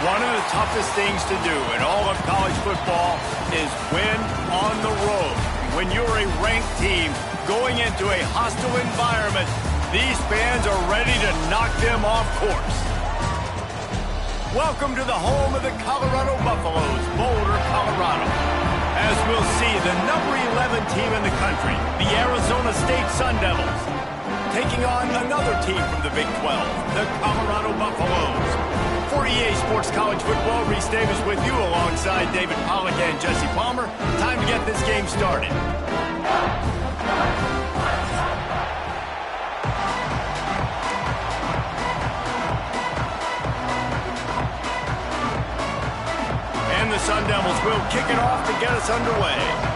One of the toughest things to do in all of college football is win on the road. When you're a ranked team going into a hostile environment, these fans are ready to knock them off course. Welcome to the home of the Colorado Buffaloes, Boulder, Colorado. As we'll see, the number 11 team in the country, the Arizona State Sun Devils, taking on another team from the Big 12, the Colorado Buffaloes. For EA Sports College Football, Reese Davis with you alongside David Pollack and Jesse Palmer. Time to get this game started. And the Sun Devils will kick it off to get us underway.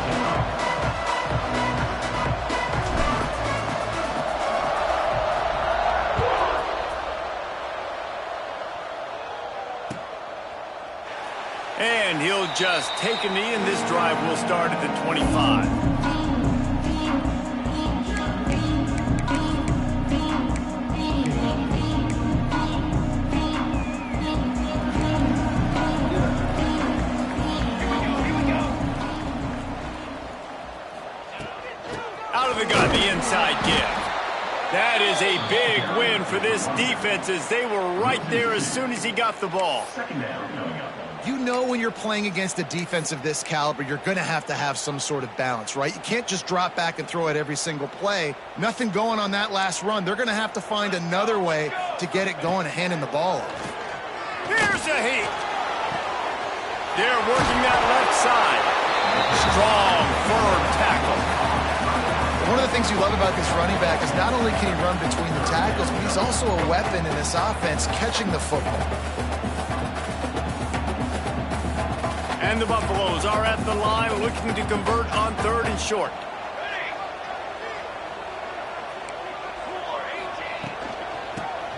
And he'll just take a knee, and this drive will start at the 25. Out of the gun, the inside give. That is a big win for this defense as they were right there as soon as he got the ball. You know when you're playing against a defense of this caliber, you're going to have some sort of balance, right? You can't just drop back and throw it every single play. Nothing going on that last run. They're going to have to find another way to get it going and handing the ball over. Here's a heat. They're working that left side. Strong, firm tackle. One of the things you love about this running back is not only can he run between the tackles, but he's also a weapon in this offense catching the football. And the Buffaloes are at the line looking to convert on 3rd and short.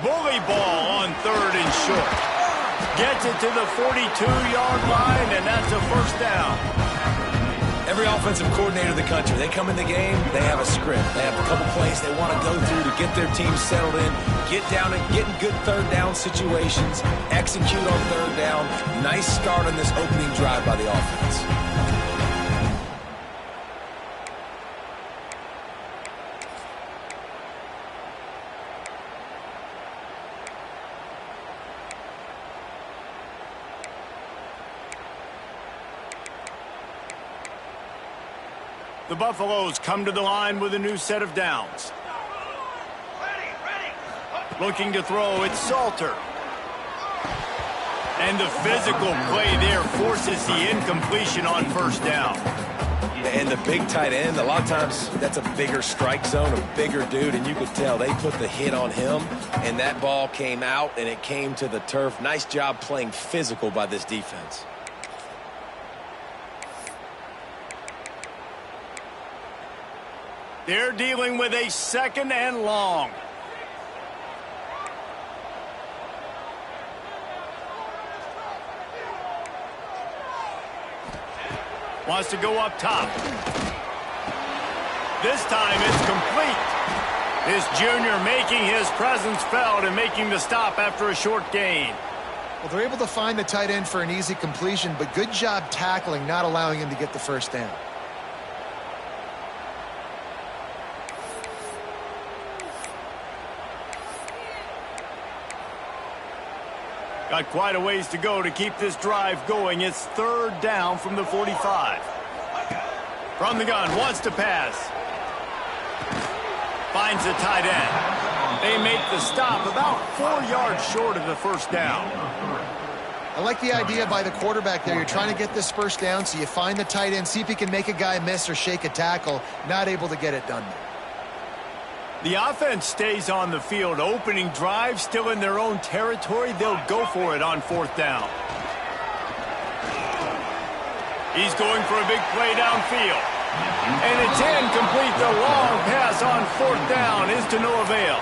Bully ball on 3rd and short. Gets it to the 42-yard line, and that's a first down. Every offensive coordinator in the country, they come in the game, they have a script. They have a couple plays they want to go through to get their team settled in, get down and get in good 3rd down situations, execute on 3rd down. Nice start on this opening drive by the offense. The Buffaloes come to the line with a new set of downs. Looking to throw, it's Salter. And the physical play there forces the incompletion on 1st down. And the big tight end, a lot of times that's a bigger strike zone, a bigger dude, and you could tell they put the hit on him, and that ball came out, and it came to the turf. Nice job playing physical by this defense. They're dealing with a 2nd and long. Wants to go up top. This time it's complete. This junior making his presence felt and making the stop after a short gain. Well, they're able to find the tight end for an easy completion, but good job tackling, not allowing him to get the first down. Got quite a ways to go to keep this drive going. It's 3rd down from the 45. From the gun, wants to pass. Finds the tight end. They make the stop about 4 yards short of the first down. I like the idea by the quarterback there. You're trying to get this first down, so you find the tight end, see if he can make a guy miss or shake a tackle. Not able to get it done. The offense stays on the field. Opening drive, still in their own territory. They'll go for it on 4th down. He's going for a big play downfield. And it's incomplete. The long pass on 4th down is to no avail.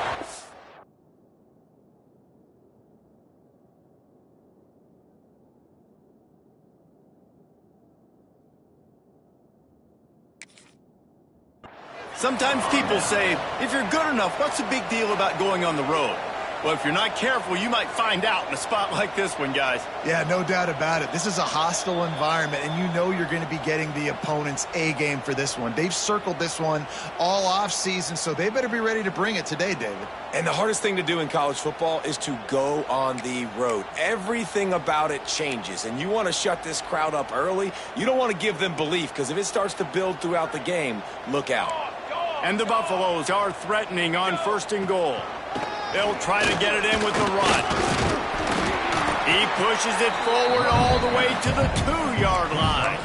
Sometimes people say, if you're good enough, what's the big deal about going on the road? Well, if you're not careful, you might find out in a spot like this one, guys. Yeah, no doubt about it. This is a hostile environment, and you know you're going to be getting the opponent's A-game for this one. They've circled this one all off-season, so they better be ready to bring it today, David. And the hardest thing to do in college football is to go on the road. Everything about it changes, and you want to shut this crowd up early. You don't want to give them belief, because if it starts to build throughout the game, look out. And the Buffaloes are threatening on 1st and goal. They'll try to get it in with the run. He pushes it forward all the way to the 2-yard line.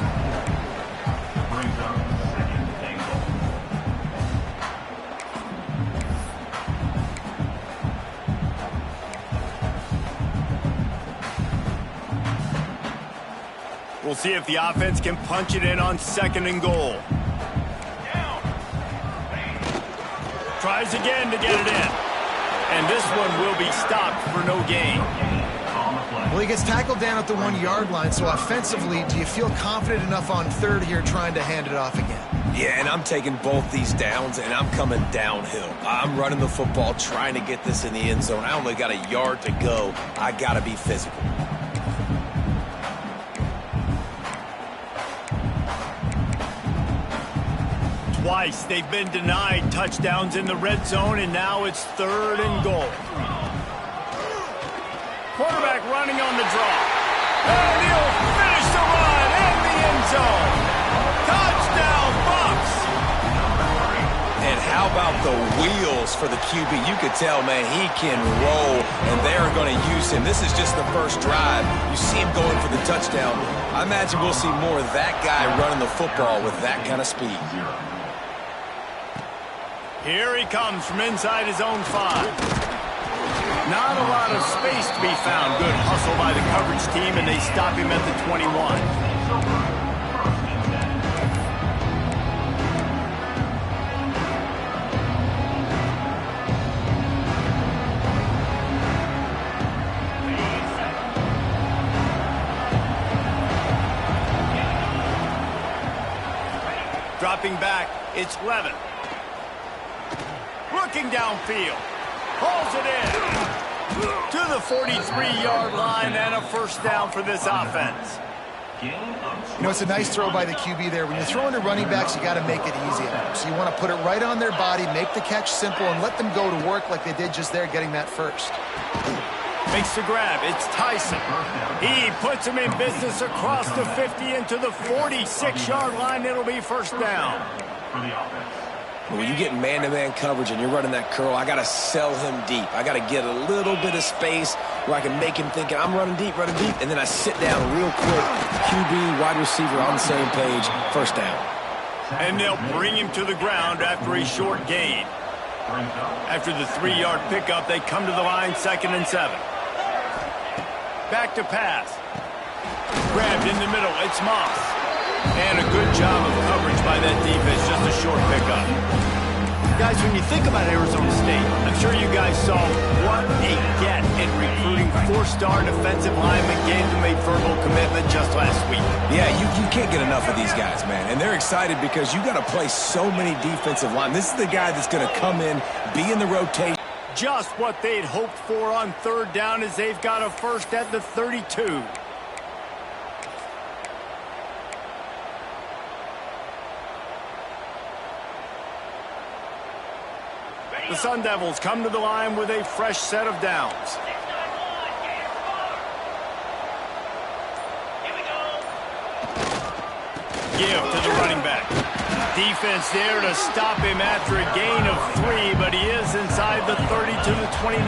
We'll see if the offense can punch it in on 2nd and goal. Tries again to get it in. And this one will be stopped for no gain. Well, he gets tackled down at the 1-yard line, so offensively, do you feel confident enough on 3rd here trying to hand it off again? Yeah, and I'm taking both these downs, and I'm coming downhill. I'm running the football, trying to get this in the end zone. I only got a yard to go. I got to be physical. Twice they've been denied touchdowns in the red zone, and now it's 3rd and goal. Quarterback running on the draw. And he'll finish the run in the end zone. Touchdown, Bucs! And how about the wheels for the QB? You could tell, man, he can roll, and they're going to use him. This is just the first drive. You see him going for the touchdown. I imagine we'll see more of that guy running the football with that kind of speed. Here he comes from inside his own 5. Not a lot of space to be found. Good hustle by the coverage team, and they stop him at the 21. Dropping back, it's Levin. Looking downfield. Pulls it in. To the 43-yard line and a 1st down for this offense. You know, it's a nice throw by the QB there. When you're throwing to running backs, you got to make it easy on them. So you want to put it right on their body, make the catch simple, and let them go to work like they did just there, getting that first. Makes the grab. It's Tyson. He puts him in business across the 50 into the 46-yard line. It'll be 1st down. When you get man-to-man coverage and you're running that curl, I got to sell him deep. I got to get a little bit of space where I can make him think I'm running deep, and then I sit down real quick. QB, wide receiver on the same page, 1st down. And they'll bring him to the ground after a short gain. After the 3-yard pickup, they come to the line, 2nd and 7. Back to pass. Grabbed in the middle, it's Moss. And a good job of coverage by that defense, just a short pickup. Guys, when you think about Arizona State, I'm sure you guys saw what they get in recruiting 4-star defensive linemen, gave them a verbal commitment just last week. Yeah, you can't get enough of these guys, man. And they're excited because you got to play so many defensive linemen. This is the guy that's going to come in, be in the rotation. Just what they'd hoped for on 3rd down as they've got a 1st at the 32. The Sun Devils come to the line with a fresh set of downs. Give to the running back. Defense there to stop him after a gain of 3, but he is inside the 30 to the 29.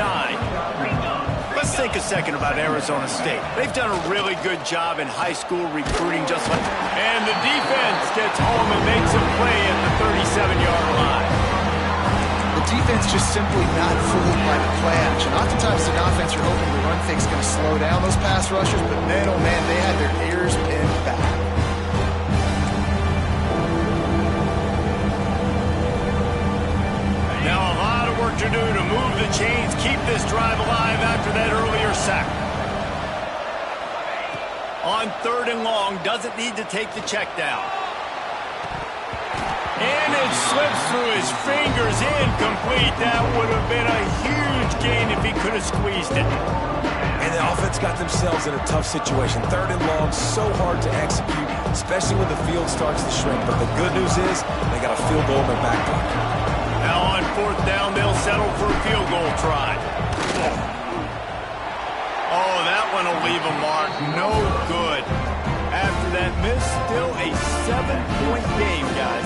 Let's think a second about Arizona State. They've done a really good job in high school recruiting just like... And the defense gets home and makes a play at the 37-yard line. The defense defense just simply not fooled by the play action. Oftentimes, an offense, you're hoping the run fake's going to slow down those pass rushers, but man, oh man, they had their ears pinned back. Now a lot of work to do to move the chains, keep this drive alive after that earlier sack. On 3rd and long, doesn't need to take the check down. And it slips through his fingers, incomplete. That would have been a huge gain if he could have squeezed it. And the offense got themselves in a tough situation. 3rd and long, so hard to execute, especially when the field starts to shrink. But the good news is they got a field goal in their back pocket. Now on 4th down, they'll settle for a field goal try. Oh, that one will leave a mark. No good. After that miss, still a 7-point game, guys.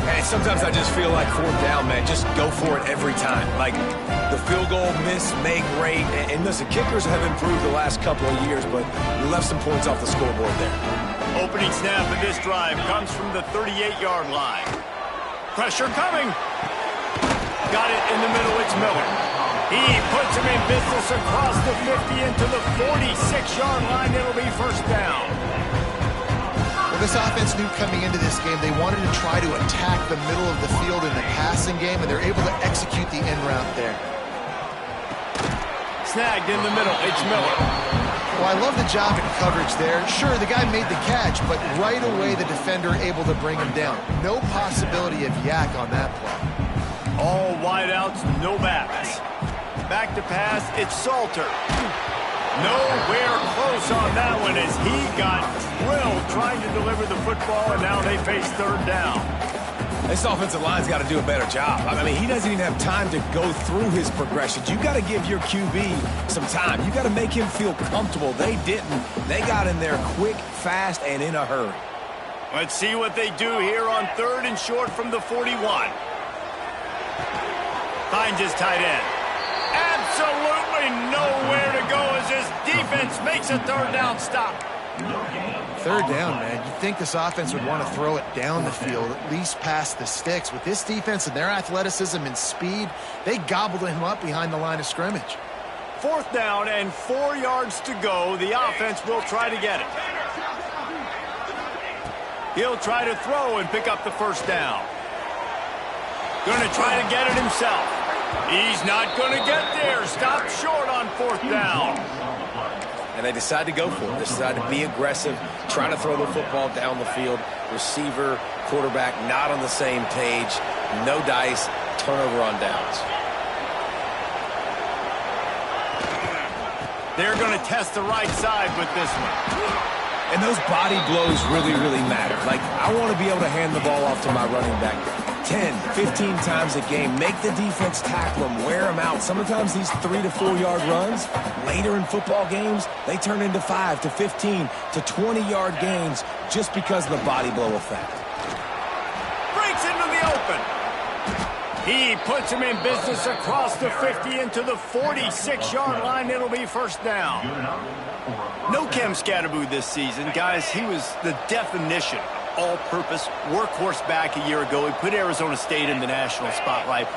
And sometimes I just feel like 4th down, man, just go for it every time. Like the field goal miss, make great. And listen, kickers have improved the last couple of years, but we left some points off the scoreboard there. Opening snap of this drive comes from the 38-yard line. Pressure coming. Got it in the middle. It's Miller. He puts him in business across the 50 into the 46-yard line. It'll be 1st down. Well, this offense knew coming into this game they wanted to try to attack the middle of the field in the passing game, and they're able to execute the end route there. Snagged in the middle. It's Miller. Well, I love the job in coverage there. Sure, the guy made the catch, but right away the defender able to bring him down. No possibility of yak on that play. All wideouts, no backs. Back to pass, it's Salter. Nowhere close on that one as he got drilled trying to deliver the football, and now they face 3rd down. This offensive line's got to do a better job. I mean, he doesn't even have time to go through his progressions. You got to give your QB some time. You got to make him feel comfortable. They didn't. They got in there quick, fast, and in a hurry. Let's see what they do here on 3rd and short from the 41. Finds his tight end. Absolutely nowhere to go as this defense makes a 3rd down stop. 3rd down, man. You'd think this offense would want to throw it down the field, at least past the sticks. With this defense and their athleticism and speed, they gobbled him up behind the line of scrimmage. 4th down and 4 yards to go. The offense will try to get it. He'll try to throw and pick up the 1st down. Going to try to get it himself. He's not going to get there. Stopped short on 4th down. And they decide to go for it. They decide to be aggressive, trying to throw the football down the field. Receiver, quarterback, not on the same page. No dice. Turnover on downs. They're going to test the right side with this one. And those body blows really, really matter. Like, I want to be able to hand the ball off to my running back 10, 15 times a game. Make the defense tackle them, wear them out. Sometimes these 3 to 4 yard runs, later in football games, they turn into 5 to 15 to 20-yard gains just because of the body blow effect. Breaks into the open. He puts him in business across the 50 into the 46-yard line. It'll be 1st down. No Cam Scatterboo this season. Guys, he was the definition all-purpose workhorse back a year ago. He put Arizona State in the national spotlight.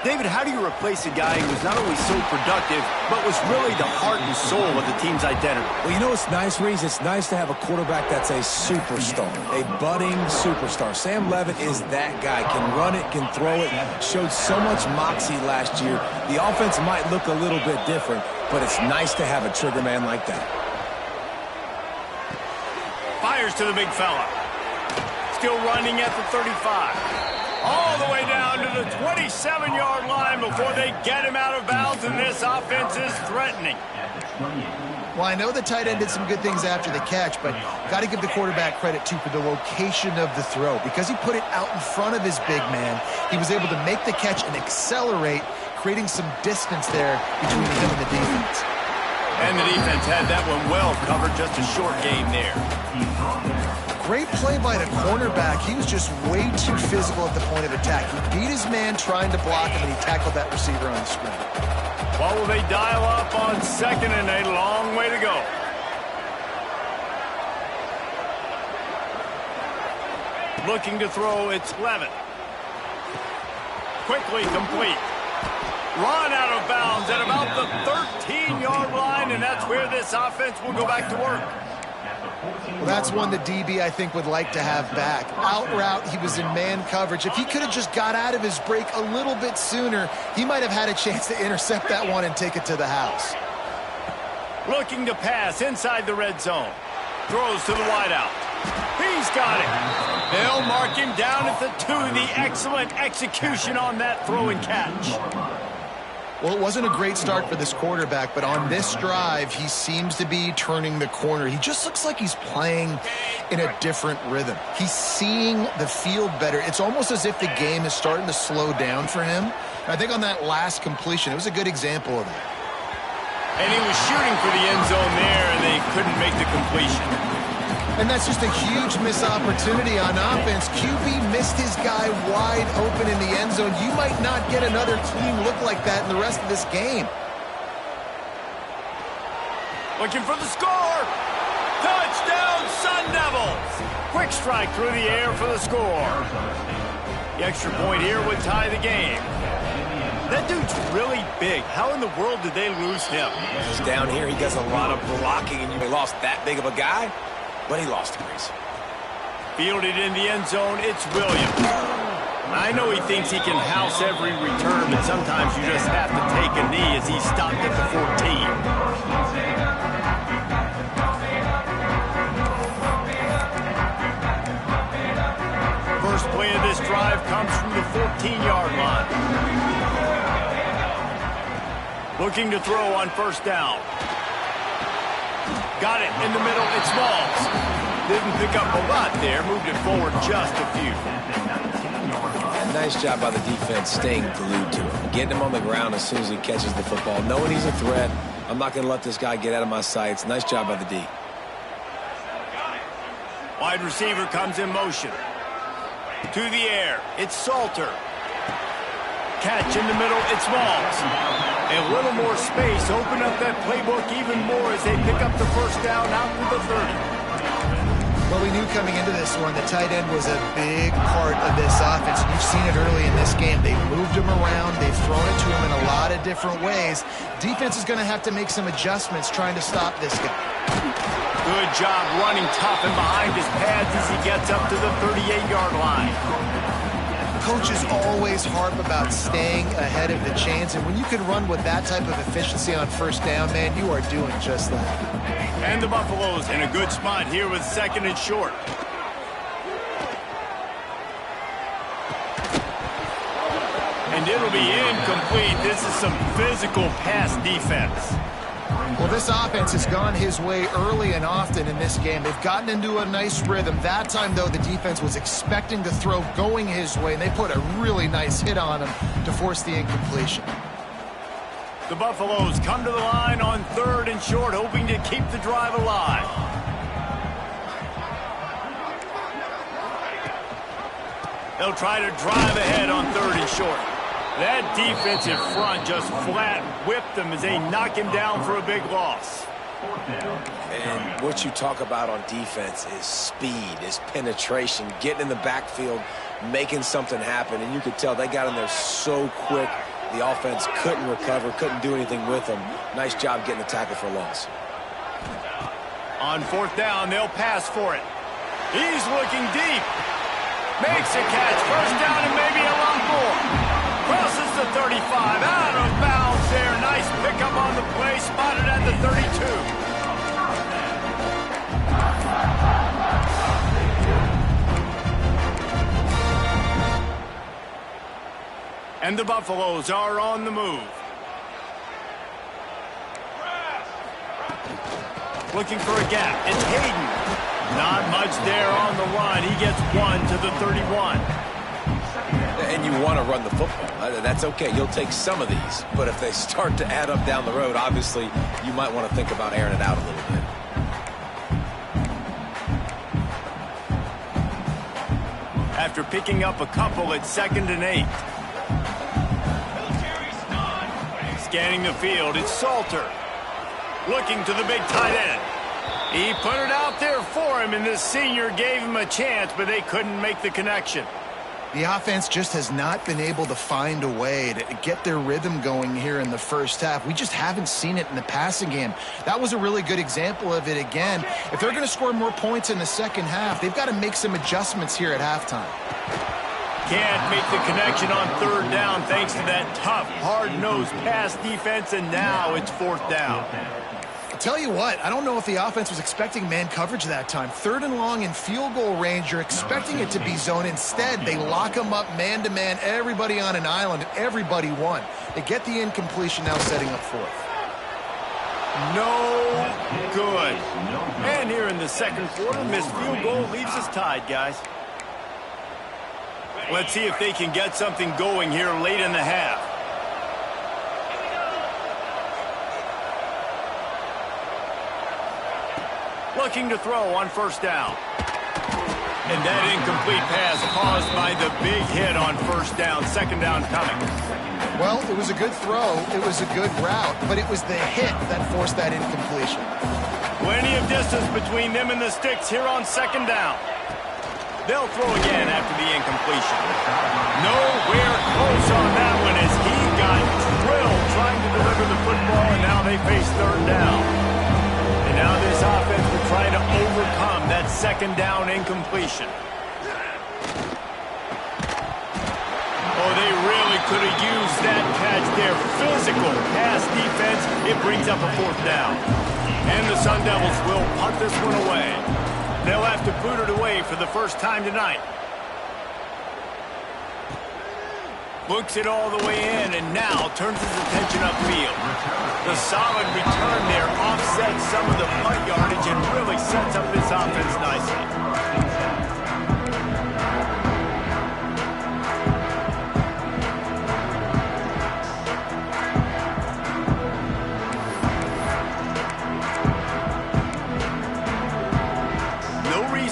David, how do you replace a guy who was not only so productive, but was really the heart and soul of the team's identity? Well, you know what's nice, Reese? It's nice to have a quarterback that's a superstar, a budding superstar. Sam Levitt is that guy. Can run it, can throw it, showed so much moxie last year. The offense might look a little bit different, but it's nice to have a trigger man like that. Fires to the big fella. Still running at the 35. All the way down to the 27-yard line before they get him out of bounds, and this offense is threatening. Well, I know the tight end did some good things after the catch, but got to give the quarterback credit, too, for the location of the throw. Because he put it out in front of his big man, he was able to make the catch and accelerate, creating some distance there between him and the defense. And the defense had that one well covered, just a short game there. Great play by the cornerback. He was just way too physical at the point of attack. He beat his man trying to block him, and he tackled that receiver on the screen. What will they dial up on 2nd and a long way to go? Looking to throw, it's Levitt. quickly complete. Run out of bounds at about the 13-yard line, and that's where this offense will go back to work. Well, that's one the DB, I think, would like to have back. Out route, he was in man coverage. If he could have just got out of his break a little bit sooner, he might have had a chance to intercept that one and take it to the house. Looking to pass inside the red zone. Throws to the wideout. He's got it. They'll mark him down at the 2. The excellent execution on that throw and catch. Well, it wasn't a great start for this quarterback, but on this drive, he seems to be turning the corner. He just looks like he's playing in a different rhythm. He's seeing the field better. It's almost as if the game is starting to slow down for him. I think on that last completion, it was a good example of that. And he was shooting for the end zone there, and they couldn't make the completion. And that's just a huge missed opportunity on offense. QB missed his guy wide open in the end zone. You might not get another clean look like that in the rest of this game. Looking for the score. Touchdown, Sun Devils. Quick strike through the air for the score. The extra point here would tie the game. That dude's really big. How in the world did they lose him? He's down here. He does a lot of blocking, and you lost that big of a guy. But he lost the race. Fielded in the end zone, it's Williams. I know he thinks he can house every return, but sometimes you just have to take a knee as he stopped at the 14. First play of this drive comes from the 14-yard line. Looking to throw on first down. Got it in the middle. It's Smalls. Didn't pick up a lot there. Moved it forward just a few. Nice job by the defense staying glued to him. Getting him on the ground as soon as he catches the football. Knowing he's a threat. I'm not going to let this guy get out of my sights. Nice job by the D. Wide receiver comes in motion. To the air. It's Salter. Catch in the middle. It's Smalls. A little more space, open up that playbook even more as they pick up the first down out to the 30. Well, we knew coming into this one the tight end was a big part of this offense. You've seen it early in this game. They've moved him around. They've thrown it to him in a lot of different ways. Defense is going to have to make some adjustments trying to stop this guy. Good job running tough and behind his pads as he gets up to the 38-yard line. Coaches always harp about staying ahead of the chance, and when you can run with that type of efficiency on first down, man, you are doing just that. And the Buffaloes in a good spot here with second and short. And it'll be incomplete. This is some physical pass defense. Well, this offense has gone his way early and often in this game. They've gotten into a nice rhythm. That time, though, the defense was expecting the throw going his way, and they put a really nice hit on him to force the incompletion. The Buffaloes come to the line on third and short, hoping to keep the drive alive. They'll try to drive ahead on third and short. That defensive front just flat whipped them as they knock him down for a big loss. And what you talk about on defense is speed, is penetration, getting in the backfield, making something happen. And you could tell they got in there so quick, the offense couldn't recover, couldn't do anything with them. Nice job getting the tackle for loss. On fourth down, they'll pass for it. He's looking deep. Makes a catch. First down and maybe a lot more. Crosses the 35, out of bounds there. Nice pickup on the play, spotted at the 32. And the Buffaloes are on the move. Looking for a gap. It's Hayden. Not much there on the run. He gets one to the 31. And you want to run the football. That's okay. You'll take some of these. But if they start to add up down the road, obviously, you might want to think about airing it out a little bit. After picking up a couple at 2nd and 8. Scanning the field, it's Salter. Looking to the big tight end. He put it out there for him, and this senior gave him a chance, but they couldn't make the connection. The offense just has not been able to find a way to get their rhythm going here in the first half. We just haven't seen it in the passing game. That was a really good example of it again. If they're going to score more points in the second half, they've got to make some adjustments here at halftime. Can't make the connection on third down thanks to that tough, hard-nosed pass defense, and now it's fourth down. I'll tell you what, I don't know if the offense was expecting man coverage that time. Third and long in field goal range, you're expecting it to be zone. Instead, they lock them up man-to-man, everybody on an island, and everybody won. They get the incompletion now setting up fourth. No good. And here in the second quarter, missed field goal leaves us tied, guys. Let's see if they can get something going here late in the half. Looking to throw on first down. And that incomplete pass caused by the big hit on first down. Second down coming. Well, it was a good throw. It was a good route, but it was the hit that forced that incompletion. Plenty of distance between them and the sticks here on second down. They'll throw again after the incompletion. Nowhere close on that one as he got drilled trying to deliver the football, and now they face third down. And now this offense will try to overcome that second down incompletion. Oh, they really could have used that catch there. Physical pass defense. It brings up a fourth down. And the Sun Devils will punt this one away. They'll have to boot it away for the first time tonight. Looks it all the way in and now turns his attention upfield. The solid return there offsets some of the punt yardage and really sets up this offense nicely.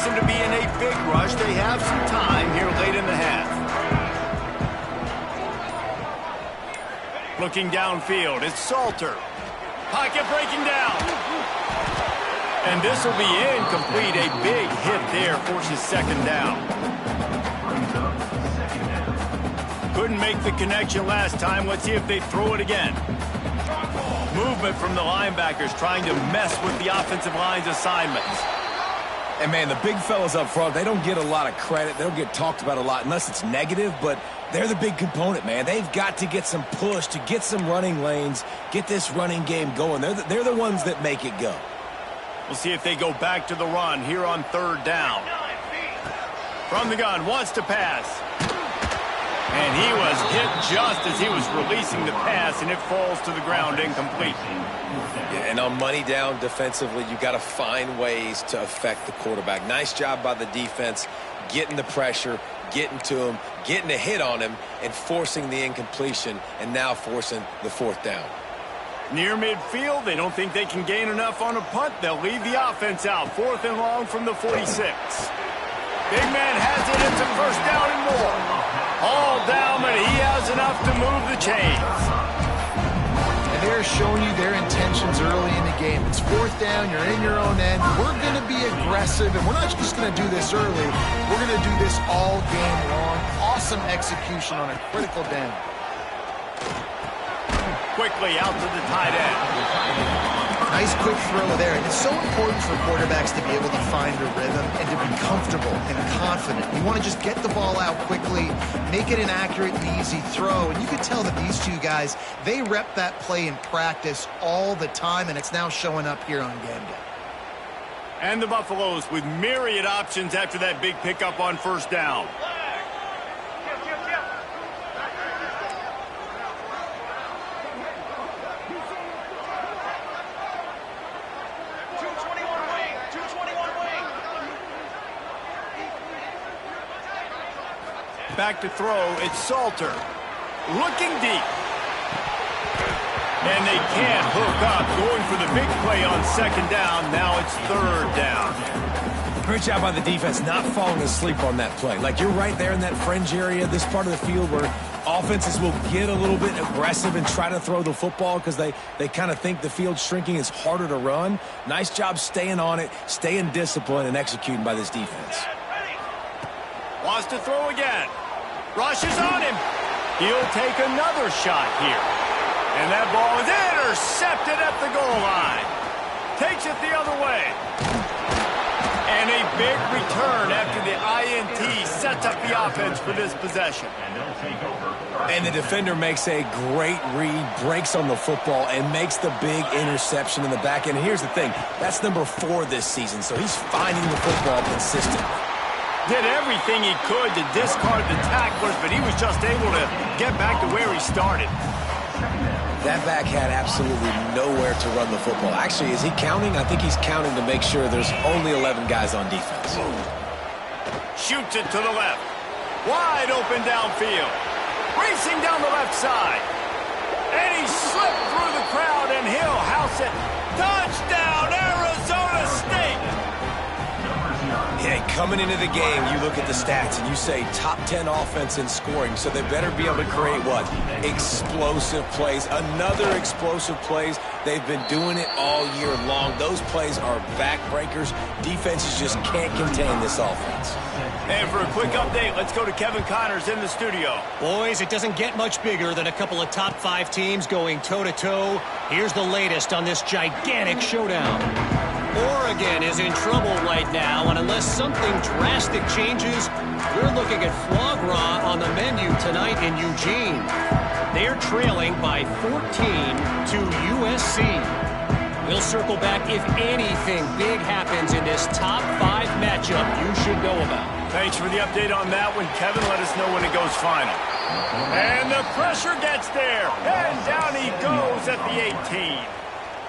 To be in a big rush. They have some time here late in the half. Looking downfield, it's Salter. Pocket breaking down. And this will be incomplete. A big hit there forces second down. Couldn't make the connection last time. Let's see if they throw it again. Movement from the linebackers trying to mess with the offensive line's assignments. And, man, the big fellas up front, they don't get a lot of credit. They don't get talked about a lot unless it's negative, but they're the big component, man. They've got to get some push, to get some running lanes, get this running game going. They're the ones that make it go. We'll see if they go back to the run here on third down. From the gun, wants to pass. And he was hit just as he was releasing the pass, and it falls to the ground incomplete. Yeah, and on money down defensively, you got to find ways to affect the quarterback. Nice job by the defense, getting the pressure, getting to him, getting a hit on him, and forcing the incompletion, and now forcing the fourth down. Near midfield, they don't think they can gain enough on a punt. They'll leave the offense out. Fourth and long from the 46. Big man has it. It's a first down and more. All down, but he has enough to move the chains. And they're showing you their intentions early in the game. It's fourth down. You're in your own end. We're going to be aggressive, and we're not just going to do this early. We're going to do this all game long. Awesome execution on a critical down. Quickly out to the tight end. Nice quick throw there. And it's so important for quarterbacks to be able to find a rhythm and to be comfortable and confident. You want to just get the ball out quickly, make it an accurate and easy throw. And you can tell that these two guys, they rep that play in practice all the time, and it's now showing up here on game day. And the Buffaloes with myriad options after that big pickup on first down. Back to throw, it's Salter. Looking deep. And they can't hook up. Going for the big play on second down. Now it's third down. Great job by the defense not falling asleep on that play. Like, you're right there in that fringe area, this part of the field where offenses will get a little bit aggressive and try to throw the football because they kind of think the field's shrinking. It's harder to run. Nice job staying on it, staying disciplined, and executing by this defense. Wants to throw again. Rushes on him. He'll take another shot here. And that ball is intercepted at the goal line. Takes it the other way. And a big return after the INT sets up the offense for this possession. And the defender makes a great read, breaks on the football, and makes the big interception in the back end. And here's the thing, that's number 4 this season, so he's finding the football consistently. Did everything he could to discard the tacklers, but he was just able to get back to where he started. That back had absolutely nowhere to run the football. Actually, is he counting? I think he's counting to make sure there's only 11 guys on defense. Shoots it to the left. Wide open downfield. Racing down the left side. And he slipped through the crowd, and he'll house it. Touchdown, Arizona State! Yeah, coming into the game, you look at the stats and you say top 10 offense in scoring, so they better be able to create what? Explosive plays. Another explosive plays. They've been doing it all year long. Those plays are backbreakers. Defenses just can't contain this offense. And for a quick update, let's go to Kevin Connors in the studio. Boys, it doesn't get much bigger than a couple of top 5 teams going toe-to-toe. Here's the latest on this gigantic showdown. Oregon is in trouble right now, and unless something drastic changes, we're looking at foie gras on the menu tonight in Eugene. They're trailing by 14 to USC. We'll circle back if anything big happens in this top 5 matchup you should know about. Thanks for the update on that one, Kevin. Let us know when it goes final. And the pressure gets there, and down he goes at the 18.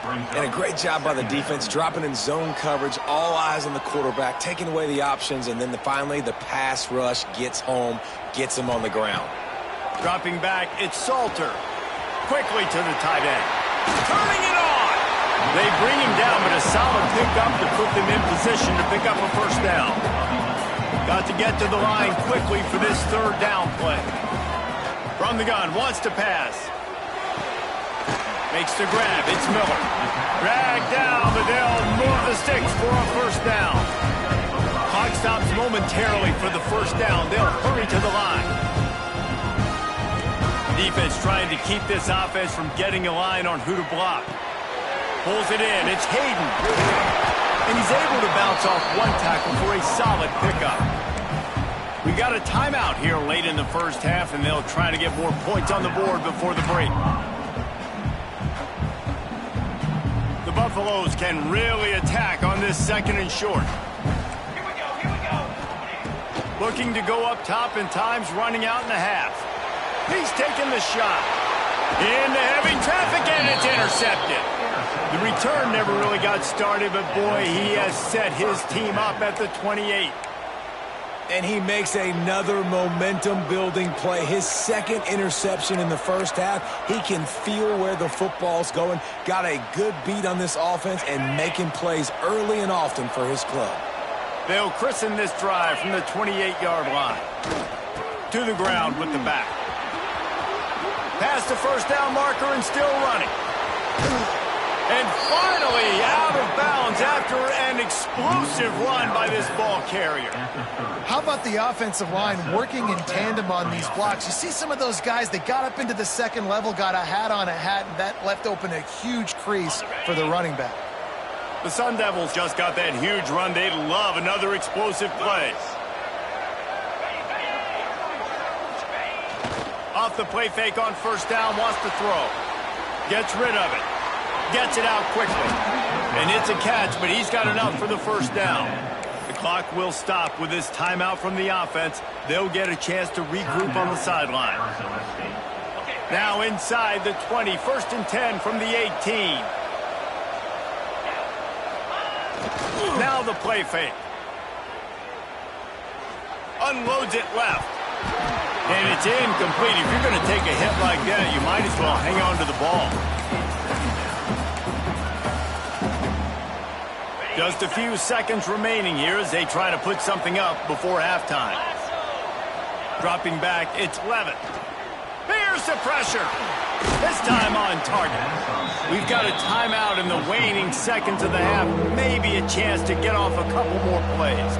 And a great job by the defense, dropping in zone coverage, all eyes on the quarterback, taking away the options, and then finally the pass rush gets home, gets him on the ground. Dropping back, it's Salter. Quickly to the tight end. Turning it on! They bring him down, but a solid pickup to put them in position to pick up a first down. Got to get to the line quickly for this third down play. From the gun, wants to pass. Makes the grab, it's Miller. Dragged down, but they'll move the sticks for a first down. Clock stops momentarily for the first down. They'll hurry to the line. Defense trying to keep this offense from getting a line on who to block. Pulls it in, it's Hayden. And he's able to bounce off one tackle for a solid pickup. We got a timeout here late in the first half, and they'll try to get more points on the board before the break. Buffaloes can really attack on this second and short. Here we go. Looking to go up top, and time's running out in the half. He's taking the shot. Into heavy traffic, and it's intercepted. The return never really got started, but boy, he has set his team up at the 28. And he makes another momentum-building play. His second interception in the first half. He can feel where the football's going. Got a good beat on this offense and making plays early and often for his club. They'll christen this drive from the 28-yard line. To the ground with the back. Past the first down marker and still running. And finally out of bounds after an explosive run by this ball carrier. How about the offensive line working in tandem on these blocks? You see some of those guys, they got up into the second level, got a hat on a hat, and that left open a huge crease for the running back. The Sun Devils just got that huge run. They'd love another explosive play. Off the play fake on first down, wants to throw. Gets rid of it. Gets it out quickly. And it's a catch, but he's got enough for the first down. The clock will stop with this timeout from the offense. They'll get a chance to regroup on the sideline. Now inside the 20, first and 10 from the 18. Now the play fake. Unloads it left. And it's incomplete. If you're going to take a hit like that, you might as well hang on to the ball. Just a few seconds remaining here as they try to put something up before halftime. Dropping back, it's Levitt. Here's the pressure. This time on target. We've got a timeout in the waning seconds of the half. Maybe a chance to get off a couple more plays.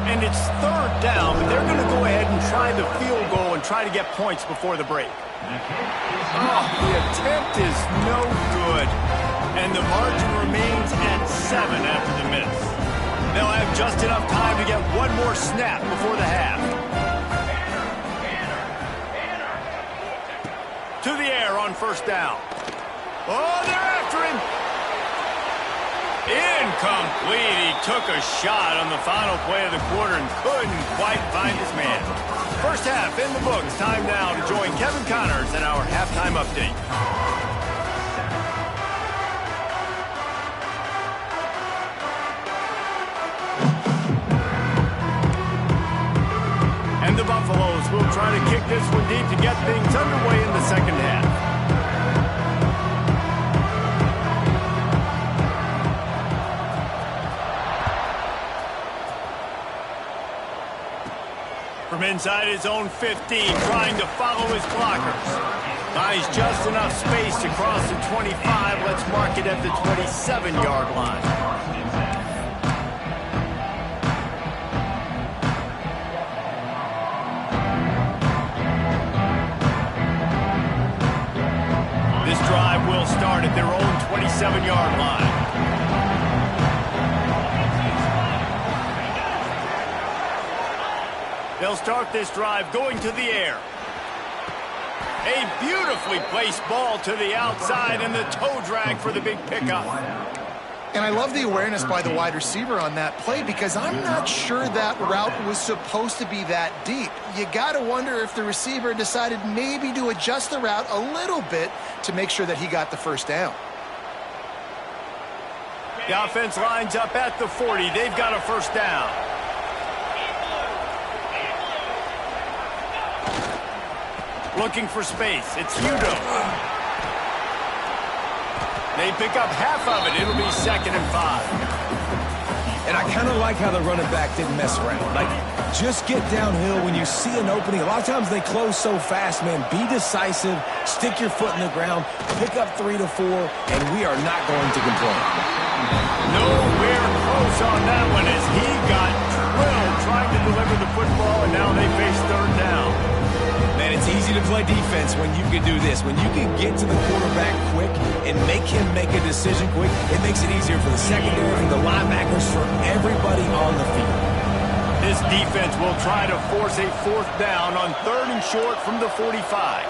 And it's third down, but they're going to go ahead and try the field goal and try to get points before the break. Oh, the attempt is no good. And the margin remains at 7 after the miss. They'll have just enough time to get one more snap before the half. To the air on first down. Oh, they're after him. Incomplete. He took a shot on the final play of the quarter and couldn't quite find his man. First half in the books. Time now to join Kevin Connors in our halftime update. And the Buffaloes will try to kick this one deep to get things underway in the second half. From inside his own 15, trying to follow his blockers. Buys just enough space to cross the 25. Let's mark it at the 27-yard line. This drive will start at their own 27-yard line. They'll start this drive going to the air. A beautifully placed ball to the outside and the toe drag for the big pickup. And I love the awareness by the wide receiver on that play because I'm not sure that route was supposed to be that deep. You got to wonder if the receiver decided maybe to adjust the route a little bit to make sure that he got the first down. The offense lines up at the 40. They've got a first down. Looking for space. It's Udo. They pick up half of it. It'll be 2nd and 5. And I kind of like how the running back didn't mess around. Like, just get downhill when you see an opening. A lot of times they close so fast, man. Be decisive. Stick your foot in the ground. Pick up 3 to 4, and we are not going to complain. Nowhere close on that one as he got drilled trying to deliver the football, and now they face 3rd down. Man, it's easy to play defense when you can do this. When you can get to the quarterback quick and make him make a decision quick, it makes it easier for the secondary, for the linebackers, for everybody on the field. This defense will try to force a 4th down on 3rd and short from the 45.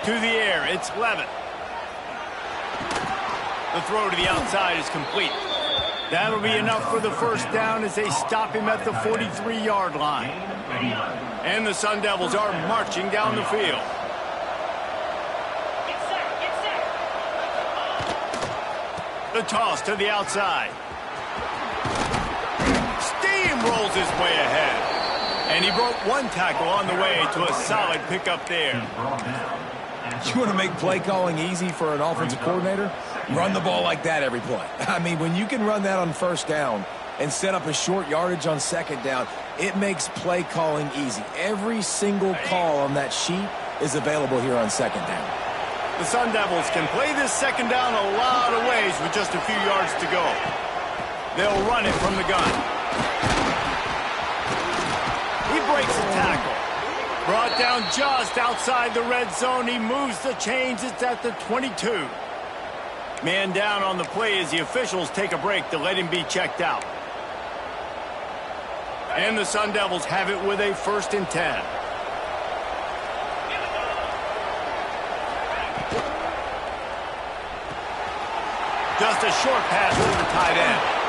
To the air, it's Levin. The throw to the outside is complete. That'll be enough for the first down as they stop him at the 43-yard line. And the Sun Devils are marching down the field. The toss to the outside. Steamrolls his way ahead. And he broke one tackle on the way to a solid pickup there. You want to make play calling easy for an offensive coordinator? Run the ball like that every play. I mean, when you can run that on first down and set up a short yardage on second down, it makes play calling easy. Every single call on that sheet is available here on second down. The Sun Devils can play this second down a lot of ways with just a few yards to go. They'll run it from the gun. He breaks a tackle. Brought down just outside the red zone. He moves the chains. It's at the 22. Man down on the play as the officials take a break to let him be checked out. And the Sun Devils have it with a 1st and 10. Just a short pass to the tight end.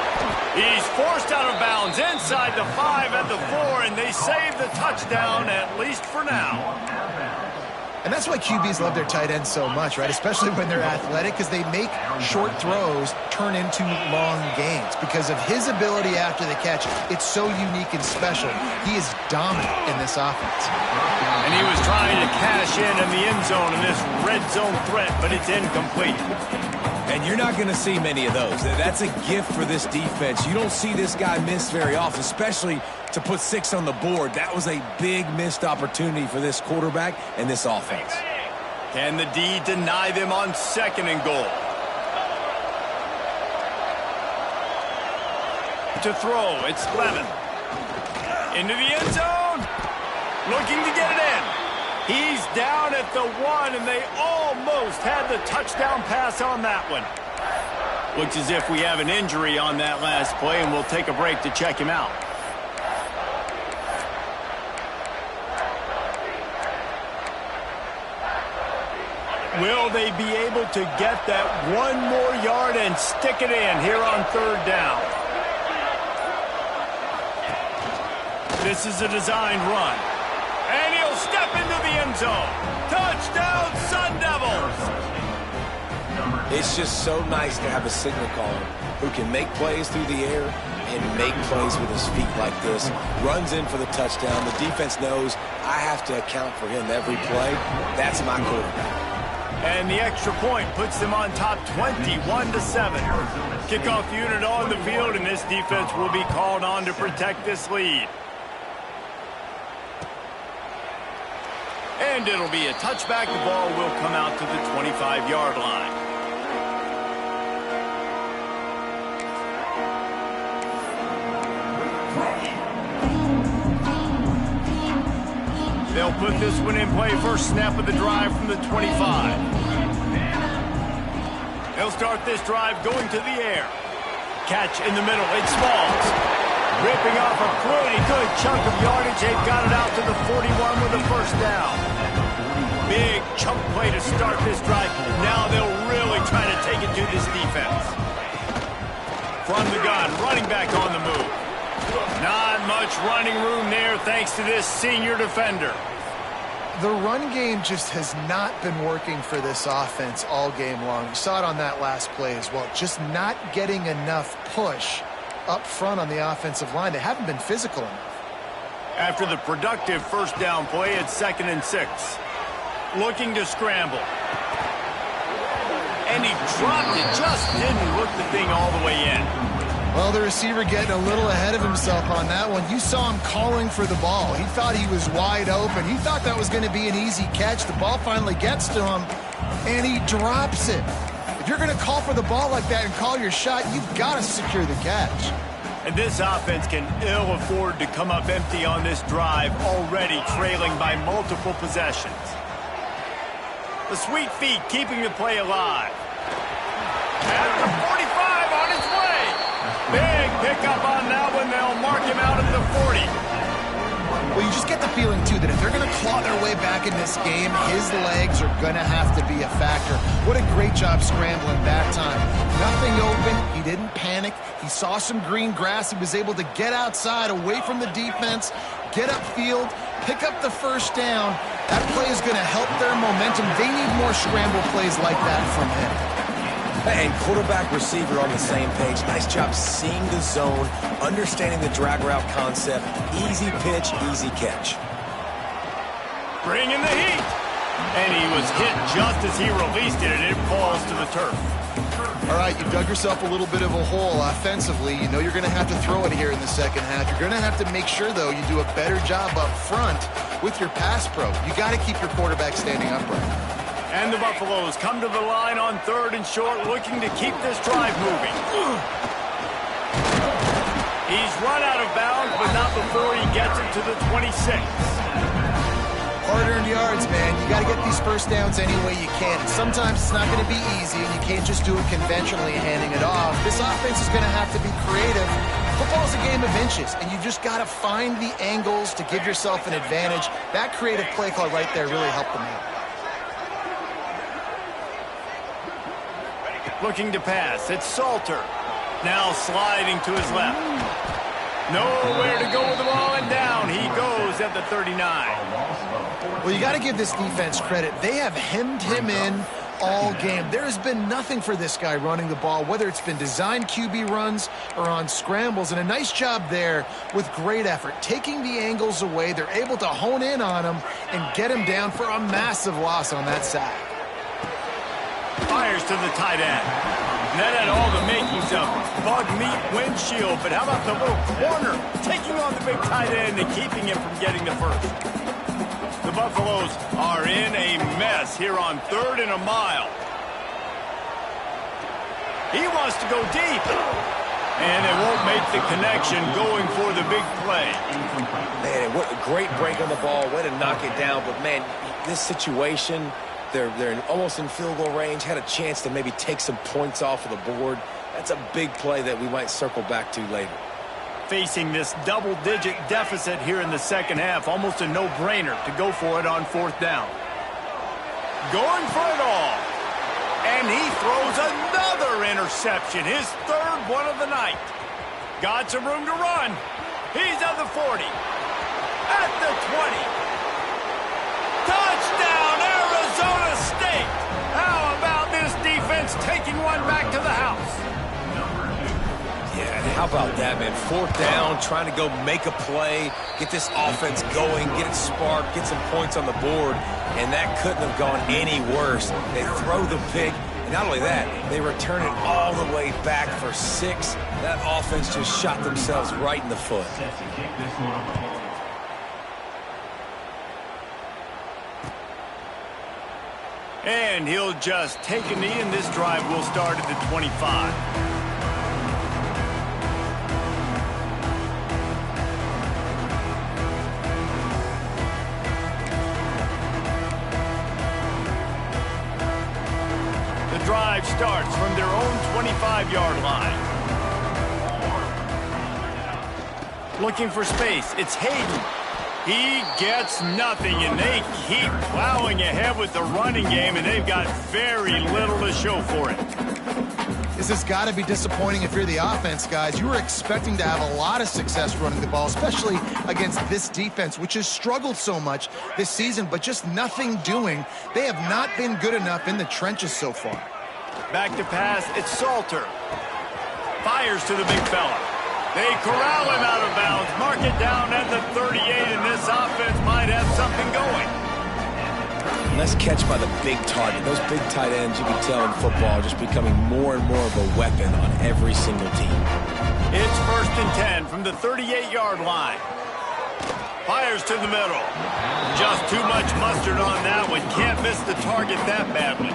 He's forced out of bounds inside the 5 at the 4, and they save the touchdown, at least for now. And that's why QBs love their tight ends so much, right? Especially when they're athletic, because they make short throws turn into long gains. Because of his ability after the catch, it's so unique and special. He is dominant in this offense. And he was trying to cash in the end zone in this red zone threat, but it's incomplete. And you're not going to see many of those. That's a gift for this defense. You don't see this guy miss very often, especially to put 6 on the board. That was a big missed opportunity for this quarterback and this offense. Can the D deny them on 2nd and goal? To throw, it's Lemon. Into the end zone. Looking to get it in. He's down at the 1, and they almost had the touchdown pass on that one. Looks as if we have an injury on that last play, and we'll take a break to check him out. Will they be able to get that 1 more yard and stick it in here on 3rd down? This is a designed run. And he'll step into the end zone. Touchdown, Sun Devils! It's just so nice to have a signal caller who can make plays through the air and make plays with his feet like this. Runs in for the touchdown. The defense knows I have to account for him every play. That's my quarterback. And the extra point puts them on top 21-7. Kickoff unit on the field, and this defense will be called on to protect this lead. And it'll be a touchback. The ball will come out to the 25-yard line. They'll put this one in play. First snap of the drive from the 25. They'll start this drive going to the air. Catch in the middle. It's Smalls. Ripping off a pretty good chunk of yardage. They've got it out to the 41 with a 1st down. Big chunk play to start this drive. Now they'll really try to take it to this defense. From the gun, running back on the move. Not much running room there thanks to this senior defender. The run game just has not been working for this offense all game long. You saw it on that last play as well. Just not getting enough push up front on the offensive line. They haven't been physical enough. After the productive 1st down play, it's 2nd and 6. Looking to scramble. And he dropped it. Just didn't look the thing all the way in. Well, the receiver getting a little ahead of himself on that one. You saw him calling for the ball. He thought he was wide open. He thought that was going to be an easy catch. The ball finally gets to him, and he drops it. If you're going to call for the ball like that and call your shot, you've got to secure the catch. And this offense can ill afford to come up empty on this drive, already trailing by multiple possessions. The sweet feet keeping the play alive. At the 45 on his way. Big pickup on that one. They'll mark him out at the 40. Well, you just get the feeling, too, that if they're going to claw their way back in this game, his legs are going to have to be a factor. What a great job scrambling that time. Nothing open. He didn't panic. He saw some green grass. He was able to get outside, away from the defense, get upfield, pick up the 1st down. That play is going to help their momentum. They need more scramble plays like that from him. And quarterback receiver on the same page. Nice job seeing the zone, understanding the drag route concept. Easy pitch, easy catch. Bringing the heat. And he was hit just as he released it, and it falls to the turf. All right, you dug yourself a little bit of a hole offensively. You know you're going to have to throw it here in the 2nd half. You're going to have to make sure, though, you do a better job up front with your pass pro. You got to keep your quarterback standing upright. And the Buffaloes come to the line on 3rd and short, looking to keep this drive moving. He's run out of bounds, but not before he gets it to the 26. Hard-earned yards, man. You got to get these 1st downs any way you can. And sometimes it's not going to be easy, and you can't just do it conventionally handing it off. This offense is going to have to be creative. Football's a game of inches, and you just got to find the angles to give yourself an advantage. That creative play call right there really helped them out. Looking to pass. It's Salter. Now sliding to his left. Nowhere to go with the ball, and down he goes at the 39. Well, you got to give this defense credit. They have hemmed him in all game. There has been nothing for this guy running the ball, whether it's been designed QB runs or on scrambles, and a nice job there with great effort. Taking the angles away, they're able to hone in on him and get him down for a massive loss on that sack. Fires to the tight end. And that had all the makings of bug meat windshield, but how about the little corner taking on the big tight end and keeping him from getting the first? The Buffaloes are in a mess here on 3rd and a mile. He wants to go deep. And they won't make the connection going for the big play. Man, what a great break on the ball. Way to knock it down. But, man, this situation, they're almost in field goal range, had a chance to maybe take some points off of the board. That's a big play that we might circle back to later. Facing this double-digit deficit here in the second half, almost a no-brainer to go for it on 4th down. Going for it all. And he throws another interception, his 3rd one of the night. Got some room to run. He's at the 40. At the 20. Touchdown, Arizona State! How about this defense taking one back to the house? Yeah, how about that, man? 4th down, trying to go make a play, get this offense going, get it sparked, get some points on the board, and that couldn't have gone any worse. They throw the pick, and not only that, they return it all the way back for 6. That offense just shot themselves right in the foot. And he'll just take a knee, and this drive will start at the 25. The drive starts from their own 25-yard line. Looking for space. It's Hayden. He gets nothing, and they keep plowing ahead with the running game, and they've got very little to show for it. This has got to be disappointing if you're the offense, guys. You were expecting to have a lot of success running the ball, especially against this defense, which has struggled so much this season, but just nothing doing. They have not been good enough in the trenches so far. Back to pass, it's Salter. Fires to the big fella. They corral him out of bounds, mark it down at the 38, and this offense might have something going. Nice catch by the big target. Those big tight ends, you can tell in football, are just becoming more and more of a weapon on every single team. It's 1st and 10 from the 38-yard line. Fires to the middle. Just too much mustard on that one. Can't miss the target that badly.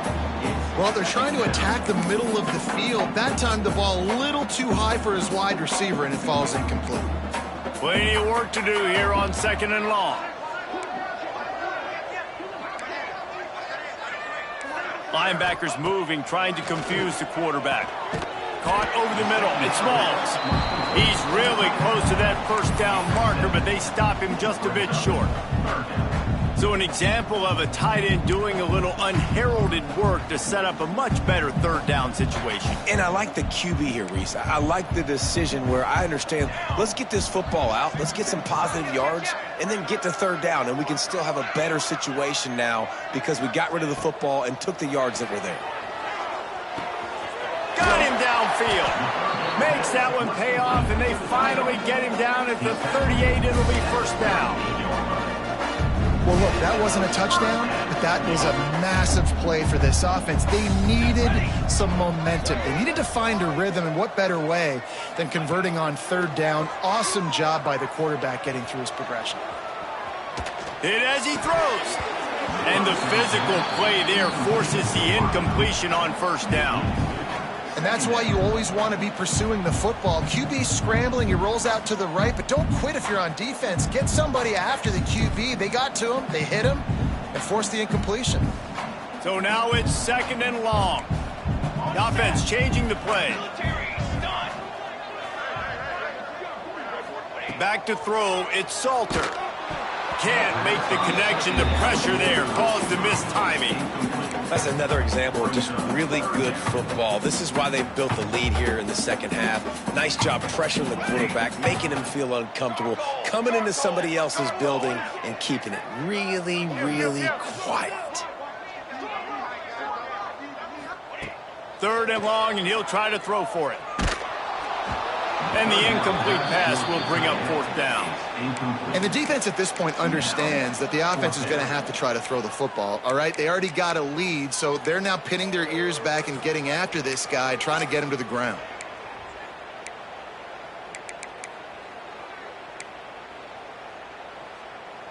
Well, they're trying to attack the middle of the field. That time the ball a little too high for his wide receiver, and it falls incomplete. Plenty of work to do here on 2nd and long. Linebackers moving, trying to confuse the quarterback. Caught over the middle. It's Smalls. He's really close to that 1st down marker, but they stop him just a bit short. So an example of a tight end doing a little unheralded work to set up a much better 3rd down situation. And I like the QB here, Reese. I like the decision where I understand, let's get this football out, let's get some positive yards, and then get to 3rd down, and we can still have a better situation now because we got rid of the football and took the yards that were there. Got him downfield. Makes that one pay off, and they finally get him down at the 38. It'll be 1st down. Well, look, that wasn't a touchdown, but that was a massive play for this offense. They needed some momentum. They needed to find a rhythm, and what better way than converting on 3rd down. Awesome job by the quarterback getting through his progression. Hit as he throws. And the physical play there forces the incompletion on 1st down. And that's why you always want to be pursuing the football. QB scrambling, he rolls out to the right, but don't quit if you're on defense. Get somebody after the QB. They got to him, they hit him, and forced the incompletion. So now it's 2nd and long. The offense changing the play. Back to throw, it's Salter. Can't make the connection. The pressure there caused the mistiming. That's another example of just really good football. This is why they built the lead here in the second half. Nice job pressuring the quarterback, making him feel uncomfortable, coming into somebody else's building and keeping it really, really quiet. 3rd and long, and he'll try to throw for it. And the incomplete pass will bring up 4th down. And the defense at this point understands that the offense is going to have to try to throw the football, all right? They already got a lead, so they're now pinning their ears back and getting after this guy, trying to get him to the ground.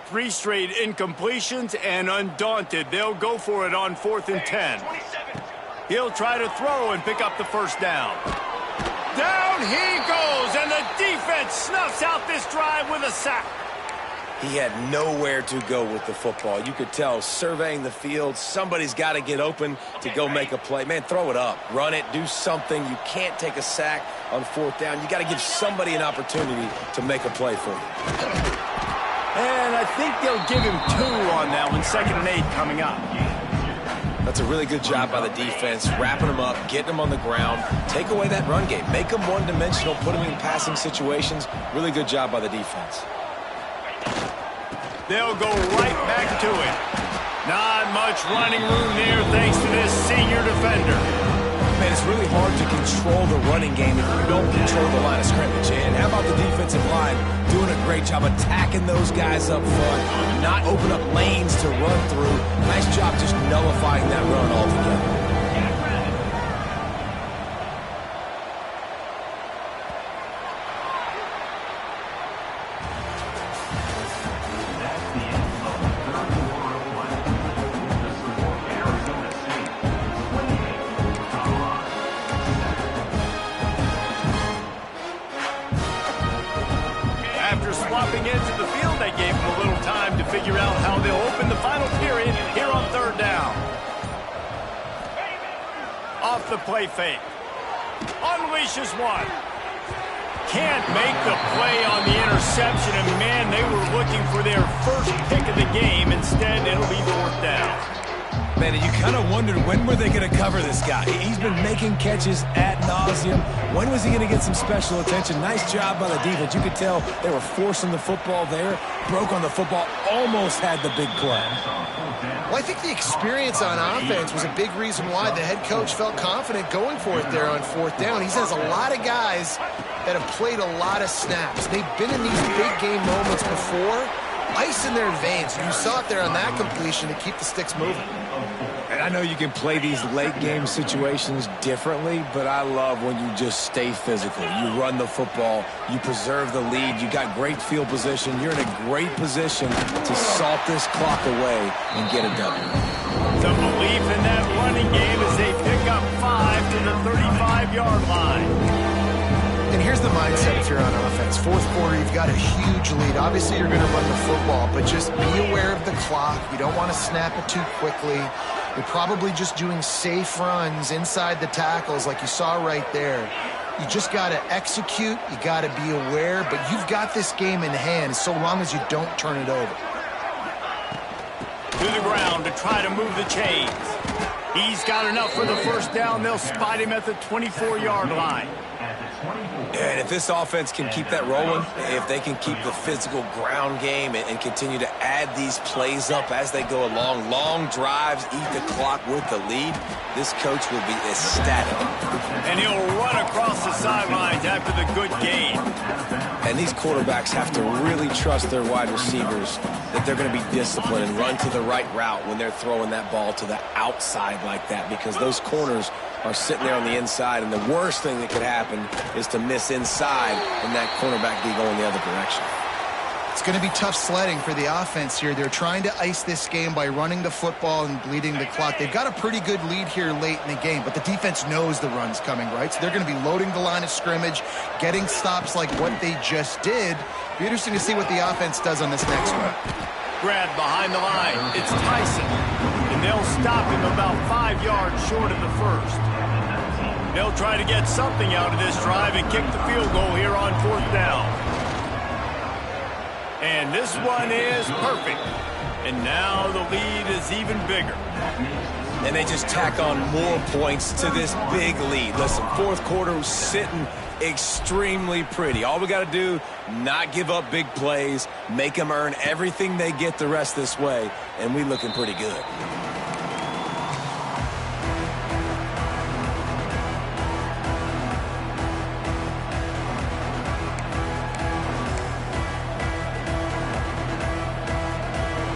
Three straight incompletions, and undaunted, they'll go for it on 4th and 10. He'll try to throw and pick up the 1st down. Down he goes, and the defense snuffs out this drive with a sack. He had nowhere to go with the football. You could tell, surveying the field, somebody's got to get open to go make a play. Man, throw it up, run it, do something. You can't take a sack on 4th down. You got to give somebody an opportunity to make a play for you. And I think they'll give him 2 on that one, 2nd and 8 coming up. That's a really good job by the defense, wrapping them up, getting them on the ground. Take away that run game. Make them one-dimensional, put them in passing situations. Really good job by the defense. They'll go right back to it. Not much running room there thanks to this senior defender. Man, it's really hard to control the running game if you don't control the line of scrimmage. And how about the defensive line doing a great job attacking those guys up front, not open up lanes to run through. Nice job just nullifying that run altogether. Swapping into the field, they gave him a little time to figure out how they'll open the final period here on 3rd down. Off the play fake. Unleashes one. Can't make the play on the interception, and man, they were looking for their first pick of the game. Instead, it'll be 4th down. Man, you kind of wondered, when were they going to cover this guy? He's been making catches ad nauseum. When was he going to get some special attention? Nice job by the defense. You could tell they were forcing the football there. Broke on the football, almost had the big play. Well, I think the experience on offense was a big reason why the head coach felt confident going for it there on 4th down. He says a lot of guys that have played a lot of snaps. They've been in these big game moments before. Ice in their veins. You saw it there on that completion to keep the sticks moving. And I know you can play these late game situations differently, but I love when you just stay physical. You run the football, you preserve the lead, you got great field position, you're in a great position to salt this clock away and get a W. Some belief in that running game as they pick up 5 to the 35-yard line. And here's the mindset if you're on offense. 4th quarter, you've got a huge lead. Obviously, you're going to run the football, but just be aware of the clock. You don't want to snap it too quickly. You're probably just doing safe runs inside the tackles like you saw right there. You just got to execute. You got to be aware, but you've got this game in hand so long as you don't turn it over. To the ground to try to move the chains. He's got enough for the 1st down. They'll spot him at the 24-yard line. And if this offense can keep that rolling, if they can keep the physical ground game and continue to add these plays up as they go along, long drives, eat the clock with the lead, this coach will be ecstatic. And he'll run across the sidelines after the good gain. And these quarterbacks have to really trust their wide receivers that they're going to be disciplined and run to the right route when they're throwing that ball to the outside like that, because those corners are sitting there on the inside, and the worst thing that could happen is to miss inside and that cornerback be going the other direction. It's going to be tough sledding for the offense here. They're trying to ice this game by running the football and bleeding the clock. They've got a pretty good lead here late in the game, but the defense knows the run's coming, right? So they're going to be loading the line of scrimmage, getting stops like what they just did. Be interesting to see what the offense does on this next one. Grab behind the line. It's Tyson. And they'll stop him about 5 yards short of the 1st. They'll try to get something out of this drive and kick the field goal here on 4th down. And this one is perfect. And now the lead is even bigger. And they just tack on more points to this big lead. Listen, 4th quarter was sitting extremely pretty. All we got to do, not give up big plays, make them earn everything they get the rest this way, and we looking pretty good.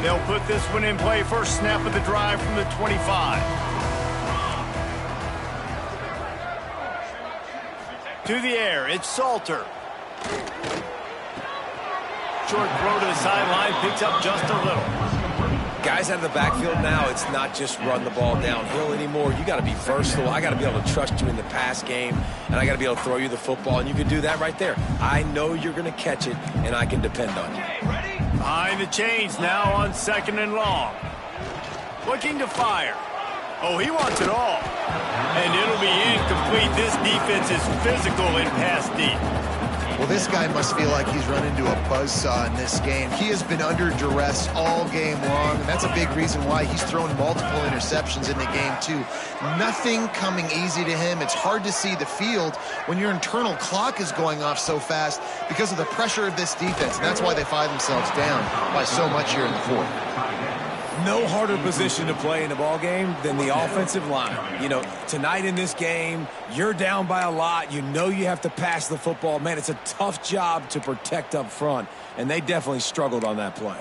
They'll put this one in play first snap of the drive from the 25. To the air, it's Salter. Short throw to the sideline, picks up just a little. Guys out of the backfield now, it's not just run the ball downhill anymore. You got to be versatile. I got to be able to trust you in the pass game, and I got to be able to throw you the football, and you can do that right there. I know you're going to catch it, and I can depend on you. Behind the chains now on 2nd and long. Looking to fire. Oh, he wants it all. And it'll be incomplete. This defense is physical in pass deep. Well, this guy must feel like he's run into a buzzsaw in this game. He has been under duress all game long, and that's a big reason why he's thrown multiple interceptions in the game, too. Nothing coming easy to him. It's hard to see the field when your internal clock is going off so fast because of the pressure of this defense, and that's why they find themselves down by so much here in the fourth. No harder position to play in a ball game than the offensive line. You know, tonight in this game, you're down by a lot. You know you have to pass the football. Man, it's a tough job to protect up front, and they definitely struggled on that play.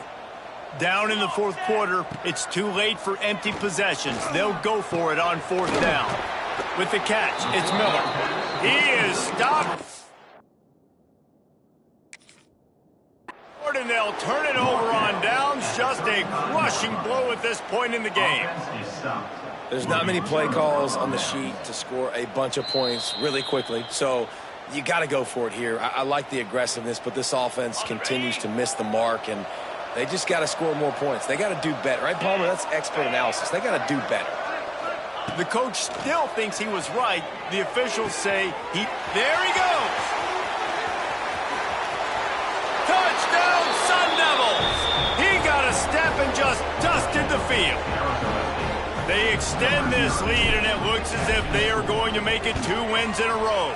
Down in the fourth quarter, it's too late for empty possessions. They'll go for it on 4th down. With the catch, it's Miller. He is stopped. And they'll turn it over on downs. Just a crushing blow at this point in the game. There's not many play calls on the sheet to score a bunch of points really quickly, so you got to go for it here. I like the aggressiveness, but this offense continues to miss the mark, and they just got to score more points. They got to do better, right, Palmer? That's expert analysis. They got to do better. The coach still thinks he was right. The officials say there he goes. Touchdown, Sun Devils! He got a step and just dusted the field. They extend this lead, and it looks as if they are going to make it 2 wins in a row.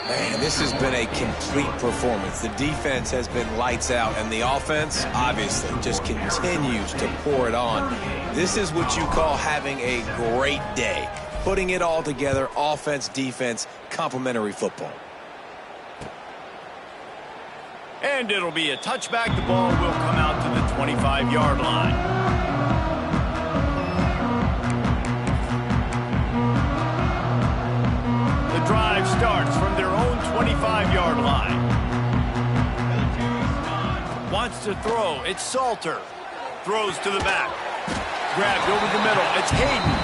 Man, this has been a complete performance. The defense has been lights out, and the offense, obviously, just continues to pour it on. This is what you call having a great day. Putting it all together, offense, defense, complementary football. And it'll be a touchback. The ball will come out to the 25-yard line. The drive starts from their own 25-yard line. Wants to throw. It's Salter. Throws to the back. Grabbed over the middle. It's Hayden.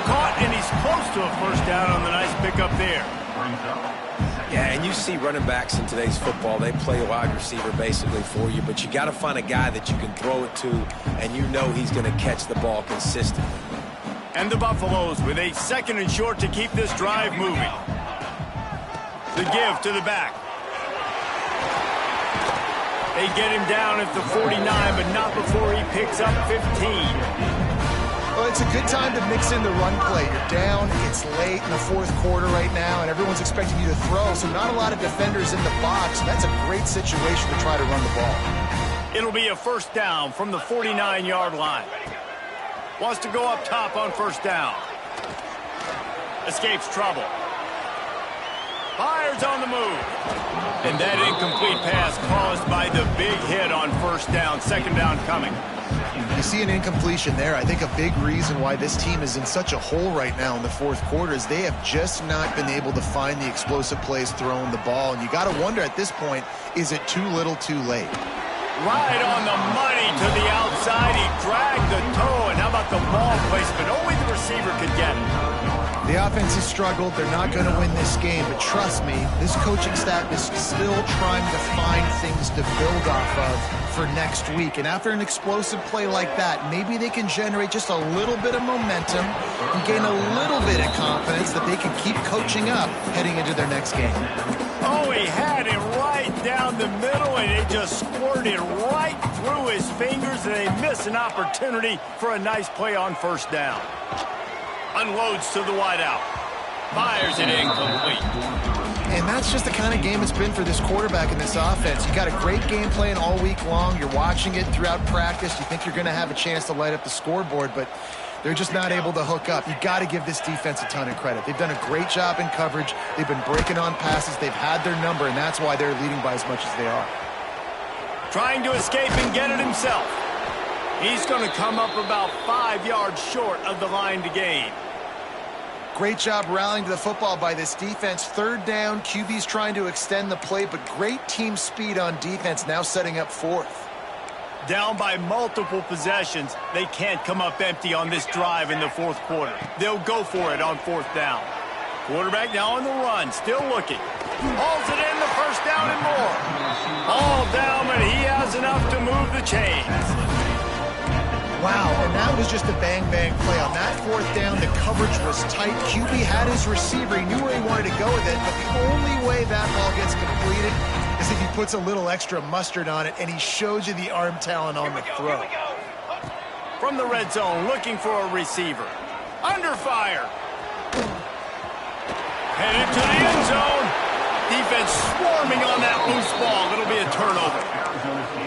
Caught, and he's close to a first down on the nice pickup there. Yeah, and you see running backs in today's football, they play a wide receiver basically for you, but you got to find a guy that you can throw it to, and you know he's going to catch the ball consistently. And the Buffaloes with a 2nd and short to keep this drive moving. The give to the back. They get him down at the 49, but not before he picks up 15. Well, it's a good time to mix in the run play. You're down, it's late in the fourth quarter right now, and everyone's expecting you to throw, so not a lot of defenders in the box. That's a great situation to try to run the ball. It'll be a first down from the 49-yard line. Wants to go up top on first down. Escapes trouble. Fires on the move. And that incomplete pass caused by the big hit on first down. 2nd down coming. You see an incompletion there. I think a big reason why this team is in such a hole right now in the fourth quarter is they have just not been able to find the explosive plays throwing the ball. And you got to wonder at this point, is it too little too late? Right on the money to the outside. He dragged the toe. And how about the ball placement? Only the receiver could get it. The offense has struggled. They're not going to win this game. But trust me, this coaching staff is still trying to find things to build off of for next week. And after an explosive play like that, maybe they can generate just a little bit of momentum and gain a little bit of confidence that they can keep coaching up heading into their next game. Oh, he had it right down the middle, and it just squirted right through his fingers, and they miss an opportunity for a nice play on first down. Unloads to the wideout. Fires it incomplete. And that's just the kind of game it's been for this quarterback in this offense. You got a great game plan all week long. You're watching it throughout practice. You think you're going to have a chance to light up the scoreboard, but they're just not able to hook up. You got to give this defense a ton of credit. They've done a great job in coverage. They've been breaking on passes. They've had their number, and that's why they're leading by as much as they are. Trying to escape and get it himself. He's going to come up about 5 yards short of the line to gain. Great job rallying to the football by this defense. Third down, QB's trying to extend the play, but great team speed on defense, now setting up fourth. Down by multiple possessions, they can't come up empty on this drive in the fourth quarter. They'll go for it on fourth down. Quarterback now on the run, still looking. Hauls it in, the first down and more. All down, but he has enough to move the chains. Wow, and that was just a bang-bang play. On that fourth down, the coverage was tight. QB had his receiver. He knew where he wanted to go with it, but the only way that ball gets completed is if he puts a little extra mustard on it, and he shows you the arm talent on the throw. From the red zone, looking for a receiver. Under fire. Headed to the end zone. Defense swarming on that loose ball. It'll be a turnover.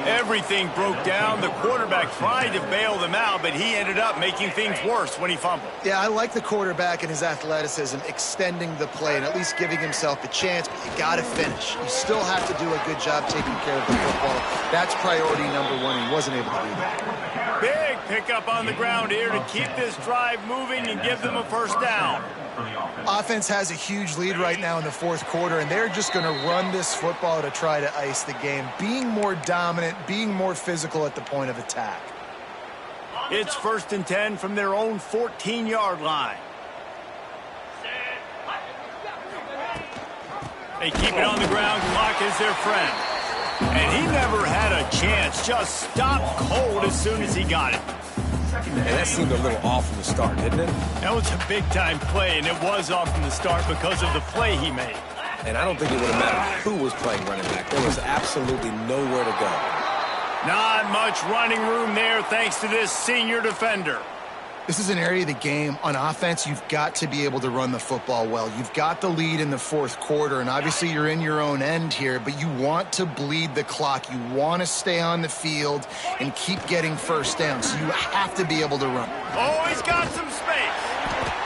Everything broke down. The quarterback tried to bail them out, but he ended up making things worse when he fumbled. Yeah, I like the quarterback and his athleticism, extending the play and at least giving himself a chance, but you got to finish. You still have to do a good job taking care of the football. That's priority number one, and he wasn't able to do that. Big pickup on the ground here to keep this drive moving and give them a first down. Offense has a huge lead right now in the fourth quarter, and they're just going to run this football to try to ice the game, being more dominant, being more physical at the point of attack. It's 1st and 10 from their own 14-yard line. They keep it on the ground. Clock is their friend. And he never had a chance. Just stopped cold as soon as he got it. And that seemed a little off from the start, didn't it? That was a big-time play, and it was off from the start because of the play he made. And I don't think it would have mattered who was playing running back. There was absolutely nowhere to go. Not much running room there thanks to this senior defender. This is an area of the game. On offense, you've got to be able to run the football well. You've got the lead in the fourth quarter, and obviously you're in your own end here, but you want to bleed the clock. You want to stay on the field and keep getting first down, so you have to be able to run. Oh, he's got some space.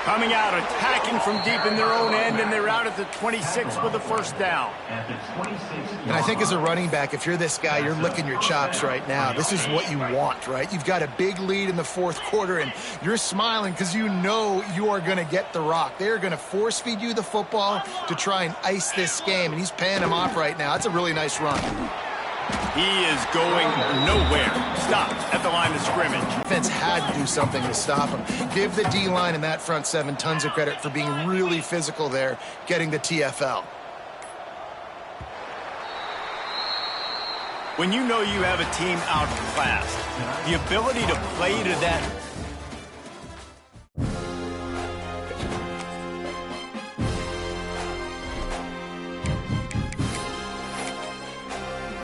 Coming out, attacking from deep in their own end, and they're out at the 26 with a first down. And I think as a running back, if you're this guy, you're licking your chops right now. This is what you want, right? You've got a big lead in the fourth quarter, and you're smiling because you know you are going to get the rock. They're going to force-feed you the football to try and ice this game, and he's paying him off right now. That's a really nice run. He is going nowhere. Stopped at the line of scrimmage. Defense had to do something to stop him. Give the D-line and that front seven tons of credit for being really physical there, getting the TFL. When you know you have a team outclassed, the ability to play to that